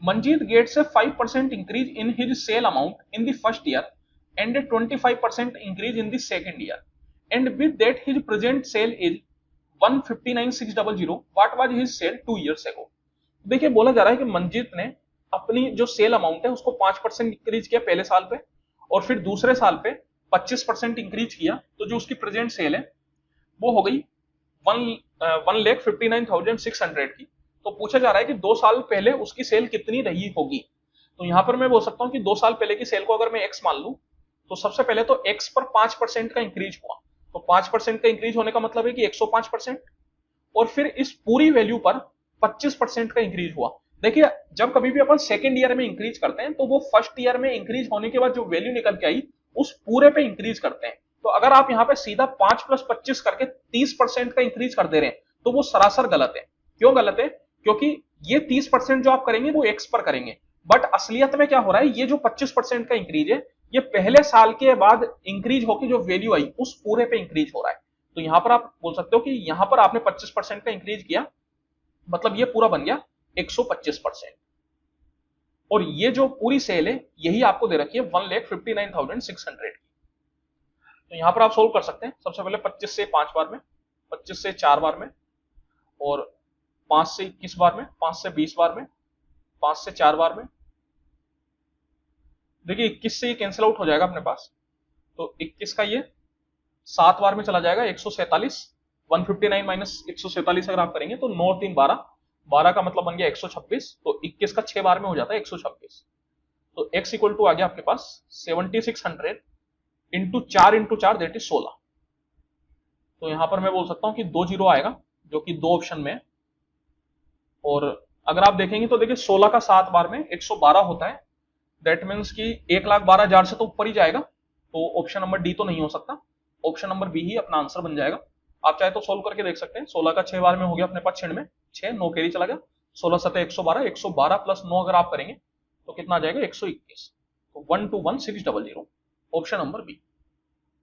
Manjeet gets a 5% increase in his sale amount in the first year and a 25% increase in the second year. And with that, his present sale is 159,600. What was his sale 2 years ago? देखिए बोला जा रहा है कि मंजीत ने अपनी जो cell amount है उसको 5% इंक्रीज किया पहले साल पे, और फिर दूसरे साल पे 25% इंक्रीज किया, तो जो उसकी प्रेजेंट सेल है वो हो गई 1,59,600 की। तो पूछा जा रहा है कि 2 साल पहले उसकी सेल कितनी रही होगी। तो यहां पर मैं बोल सकता हूं कि 2 साल पहले की सेल को अगर मैं एक्स मान लूं, तो सबसे पहले तो एक्स पर 5% का इंक्रीज हुआ, तो 5% का इंक्रीज होने का मतलब है कि 105%, और फिर इस पूरी वैल्यू पर 25% का इंक्रीज हुआ। देखिए जब कभी भी अपन सेकेंड ईयर में इंक्रीज करते हैं तो वो फर्स्ट ईयर में इंक्रीज होने के बाद जो वैल्यू निकल के आई उस पूरे पे इंक्रीज करते हैं। तो अगर आप यहाँ पे सीधा 5 + 25 करके 30% का इंक्रीज कर दे रहे हैं तो वो सरासर गलत है। क्यों गलत है? क्योंकि ये 30% जो आप करेंगे वो एक्स पर करेंगे, बट असलियत में क्या हो रहा है, ये जो 25% का इंक्रीज है ये पहले साल के बाद इंक्रीज होकर जो वैल्यू आई उस पूरे पे इंक्रीज हो रहा है। तो यहां पर आप बोल सकते हो कि यहां पर आपने 25% का इंक्रीज किया, मतलब ये पूरा बन गया 125%। और ये जो पूरी सेल है यही आपको दे रखी है 1,59,600 की। तो यहां पर आप सोल्व कर सकते हैं। सबसे पहले 25 से 5 बार में, 25 से 4 बार में, और 5 से 21 बार में, 5 से 20 बार में, 5 से 4 बार में। देखिए 21 से ये कैंसिल आउट हो जाएगा अपने पास, तो 21 का ये 7 बार में चला जाएगा 147, 159 माइनस 147 अगर आप करेंगे तो 9 3 12, 12 का मतलब बन गया 126, तो 21 का 6 बार में हो जाता है 126। तो x इक्वल टू आ गया आपके पास 7600 इंटू 4 दैट इज 16। तो यहां पर मैं बोल सकता हूं कि 2 जीरो आएगा जो कि 2 ऑप्शन में है। और अगर आप देखेंगे तो देखिए 16 का 7 बार में 112 होता है, दैट मीन्स कि 1,12,000 से तो ऊपर ही जाएगा, तो ऑप्शन नंबर डी तो नहीं हो सकता, ऑप्शन नंबर बी ही अपना आंसर बन जाएगा। आप चाहे तो सोल्व करके देख सकते हैं। 16 का 6 बार में हो गया अपने पास 6 में 6, 9 कैरी चला गया, 16 7 112, 112 प्लस 9 अगर आप करेंगे तो कितना आ जाएगा 121। तो 121,600, ऑप्शन नंबर बी।